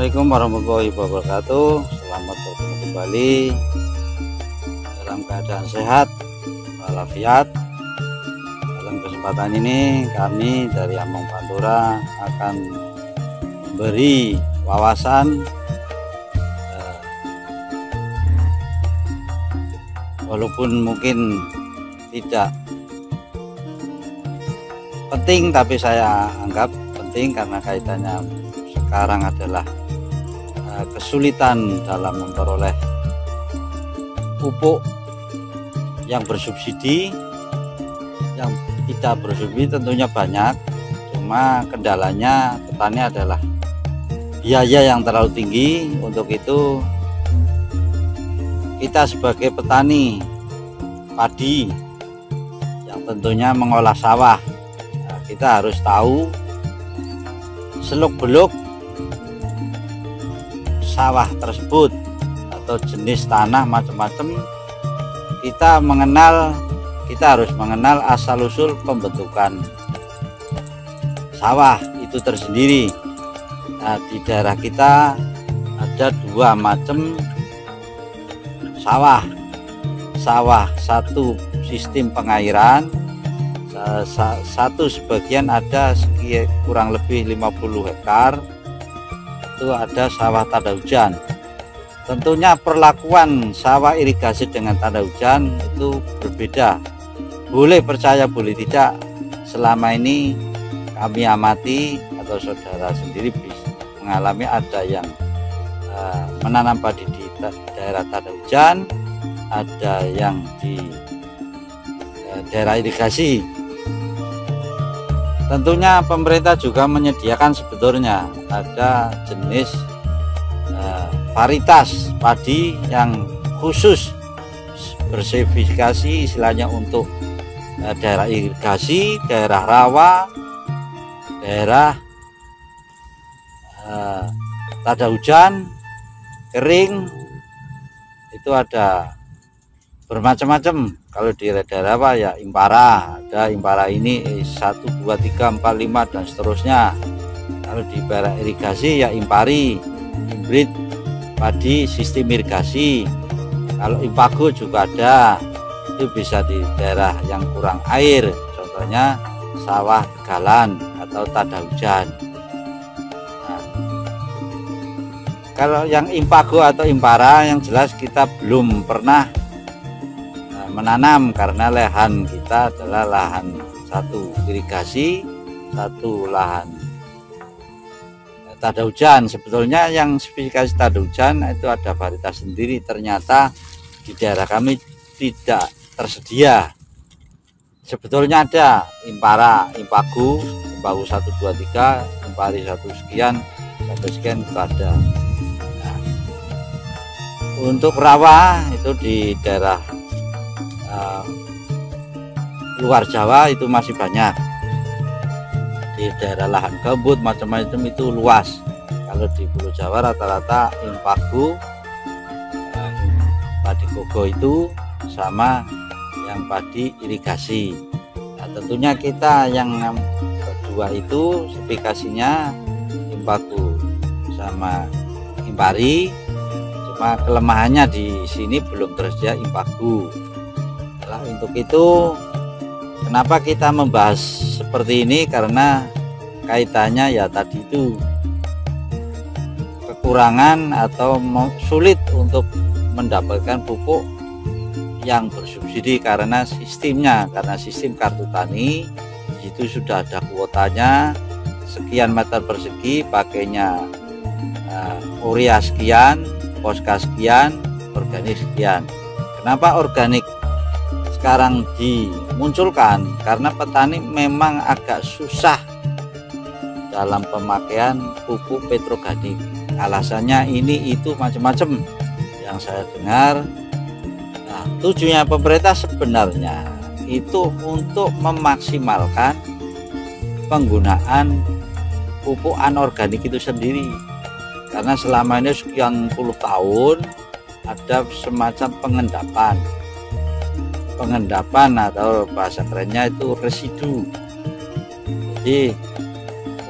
Assalamualaikum warahmatullahi wabarakatuh. Selamat bertemu kembali dalam keadaan sehat walafiat. Dalam kesempatan ini kami dari Ambang Pantura akan memberi wawasan walaupun mungkin tidak penting, tapi saya anggap penting karena kaitannya sekarang adalah kesulitan dalam memperoleh pupuk yang bersubsidi. Yang tidak bersubsidi tentunya banyak, cuma kendalanya petani adalah biaya yang terlalu tinggi. Untuk itu kita sebagai petani padi yang tentunya mengolah sawah, kita harus tahu seluk-beluk sawah tersebut atau jenis tanah macam-macam. Kita harus mengenal asal-usul pembentukan sawah itu tersendiri. Nah, di daerah kita ada dua macam sawah. Sawah satu sistem pengairan, satu sebagian ada kurang lebih 50 hektar itu ada sawah tanda hujan. Tentunya perlakuan sawah irigasi dengan tanda hujan itu berbeda. Boleh percaya boleh tidak, selama ini kami amati atau saudara sendiri bisa mengalami ada yang menanam padi di daerah tanda hujan, ada yang di daerah irigasi. Tentunya pemerintah juga menyediakan sebetulnya ada jenis varietas padi yang khusus bersertifikasi, istilahnya untuk daerah irigasi, daerah rawa, daerah tanda hujan, kering, itu ada bermacam-macam. Kalau di daerah apa ya, Impara, ada Impara ini 1, 2, 3, 4, 5 dan seterusnya. Kalau di daerah irigasi ya Impari, hibrid padi sistem irigasi. Kalau Impago juga ada, itu bisa di daerah yang kurang air, contohnya sawah tegalan atau tanda hujan. Nah, kalau yang Impago atau Impara yang jelas kita belum pernah menanam karena lahan kita adalah lahan satu irigasi, satu lahan tanda hujan. Sebetulnya yang spesifikasi tanda hujan itu ada varietas sendiri, ternyata di daerah kami tidak tersedia. Sebetulnya ada Impara, Impago 1, 2, 3, Impari 1 sekian sampai sekian itu ada. Nah, untuk rawa itu di daerah luar Jawa itu masih banyak. Di daerah lahan gambut macam-macam itu luas. Kalau di Pulau Jawa rata-rata Impago, padi gogo itu sama yang padi irigasi. Nah, tentunya kita yang kedua itu spesifikasinya Impago sama Impari, cuma kelemahannya di sini belum tersedia Impago. Nah, untuk itu kenapa kita membahas seperti ini, karena kaitannya ya tadi itu kekurangan atau sulit untuk mendapatkan pupuk yang bersubsidi karena sistemnya, karena sistem kartu tani itu sudah ada kuotanya sekian meter persegi, pakainya urea sekian, poska sekian, organik sekian. Kenapa organik sekarang dimunculkan? Karena petani memang agak susah dalam pemakaian pupuk petroorganik. Alasannya ini itu macam-macam yang saya dengar. Nah, tujuannya pemerintah sebenarnya itu untuk memaksimalkan penggunaan pupuk anorganik itu sendiri. Karena selama ini sekian puluh tahun ada semacam pengendapan atau bahasa kerennya itu residu. Jadi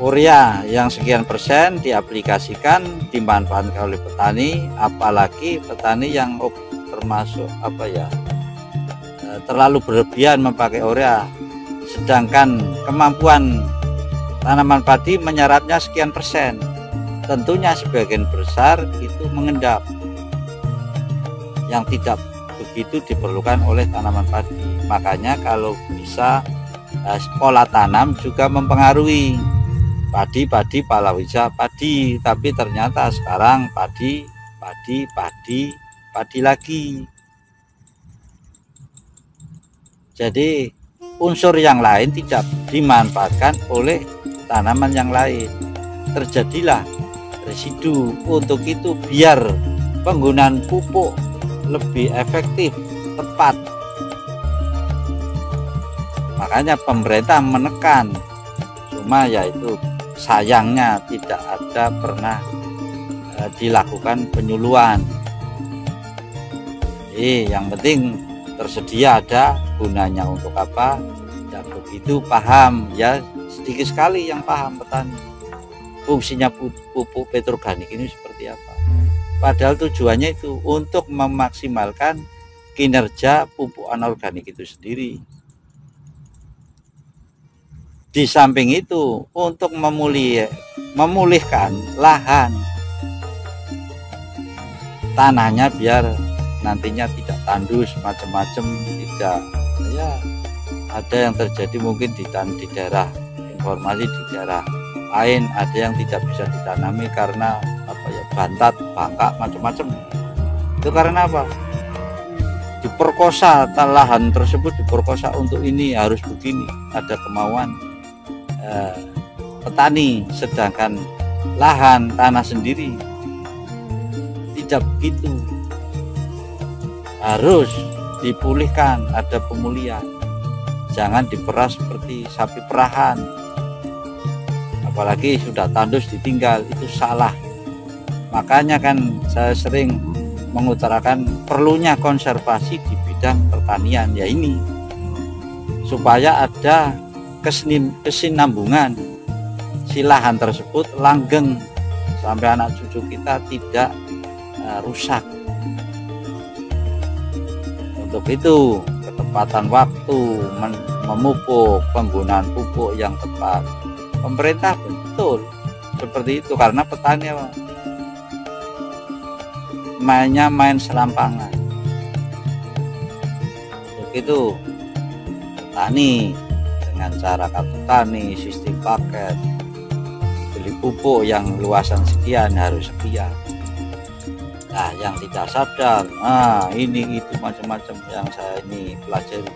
urea yang sekian persen diaplikasikan dimanfaatkan oleh petani, apalagi petani yang termasuk terlalu berlebihan memakai urea, sedangkan kemampuan tanaman padi menyerapnya sekian persen. Tentunya sebagian besar itu mengendap, yang tidak begitu diperlukan oleh tanaman padi. Makanya kalau bisa pola tanam juga mempengaruhi. Padi, palawija, padi, tapi ternyata sekarang padi lagi. Jadi unsur yang lain tidak dimanfaatkan oleh tanaman yang lain, terjadilah residu. Untuk itu biar penggunaan pupuk lebih efektif, tepat, makanya pemerintah menekan. Cuma yaitu sayangnya tidak ada pernah dilakukan penyuluhan. Yang penting tersedia, ada gunanya untuk apa ya, begitu paham ya, sedikit sekali yang paham petani fungsinya pupuk petroorganik ini seperti apa. Padahal tujuannya itu untuk memaksimalkan kinerja pupuk anorganik itu sendiri. Di samping itu untuk memulihkan lahan tanahnya biar nantinya tidak tandus macam-macam, tidak ya ada yang terjadi mungkin di daerah informasi di daerah lain ada yang tidak bisa ditanami karena bantat, bangka, macam-macam. Itu karena apa? Diperkosa, lahan tersebut diperkosa untuk ini harus begini, ada kemauan petani, sedangkan lahan tanah sendiri tidak begitu, harus dipulihkan, ada pemulihan, jangan diperas seperti sapi perahan, apalagi sudah tandus ditinggal, itu salah. Makanya kan saya sering mengutarakan perlunya konservasi di bidang pertanian ya ini, supaya ada kesinambungan, si lahan tersebut langgeng sampai anak cucu kita tidak rusak. Untuk itu ketepatan waktu memupuk, penggunaan pupuk yang tepat, pemerintah betul seperti itu, karena petani mainnya main serampangan. Untuk itu petani dengan cara kartu tani, sistem paket, beli pupuk yang luasan sekian harus sekian. Nah, yang tidak sadar, ini itu macam-macam yang saya ini pelajari.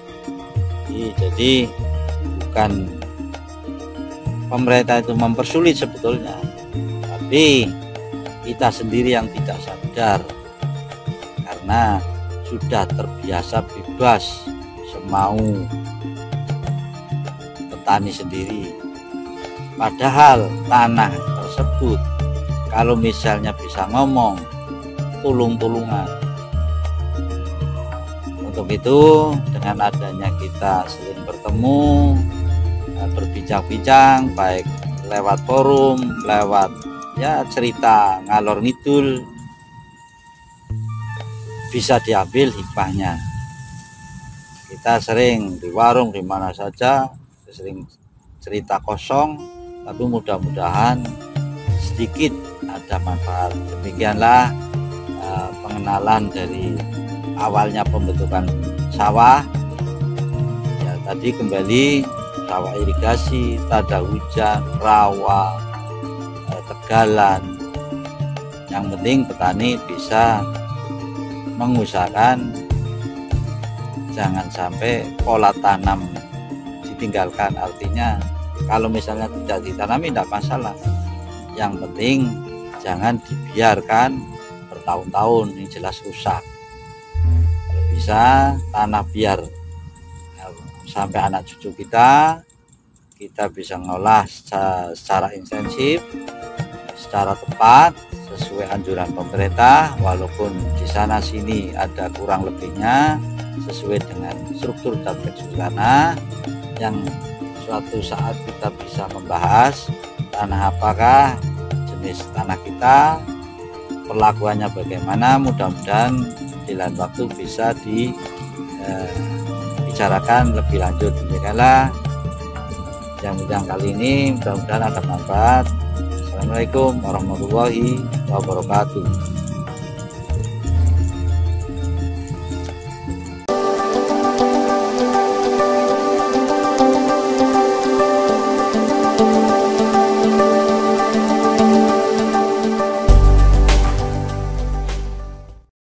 Jadi bukan pemerintah itu mempersulit sebetulnya, tapi kita sendiri yang tidak sadar karena sudah terbiasa bebas semau petani sendiri. Padahal tanah tersebut kalau misalnya bisa ngomong, tulung-tulungan. Untuk itu dengan adanya kita sering bertemu, berbincang-bincang, baik lewat forum, lewat ya cerita ngalor ngidul, bisa diambil hikmahnya. Kita sering di warung di mana saja sering cerita kosong, tapi mudah-mudahan sedikit ada manfaat. Demikianlah pengenalan dari awalnya pembentukan sawah ya, tadi kembali sawah irigasi, tada hujan, rawa, tegalan. Yang penting petani bisa mengusahakan jangan sampai pola tanam ditinggalkan. Artinya kalau misalnya tidak ditanami tidak masalah, yang penting jangan dibiarkan bertahun-tahun, ini jelas rusak. Kalau bisa tanah biar sampai anak cucu kita bisa ngolah secara intensif, secara tepat, sesuai anjuran pemerintah. Walaupun di sana sini ada kurang lebihnya, sesuai dengan struktur dan tekstur tanah yang suatu saat kita bisa membahas tanah apakah, jenis tanah kita, perlakuannya bagaimana. Mudah-mudahan di lain waktu bisa dibicarakan lebih lanjut. Demikianlah yang kali ini, mudah-mudahan ada manfaat. Assalamualaikum warahmatullahi wabarakatuh.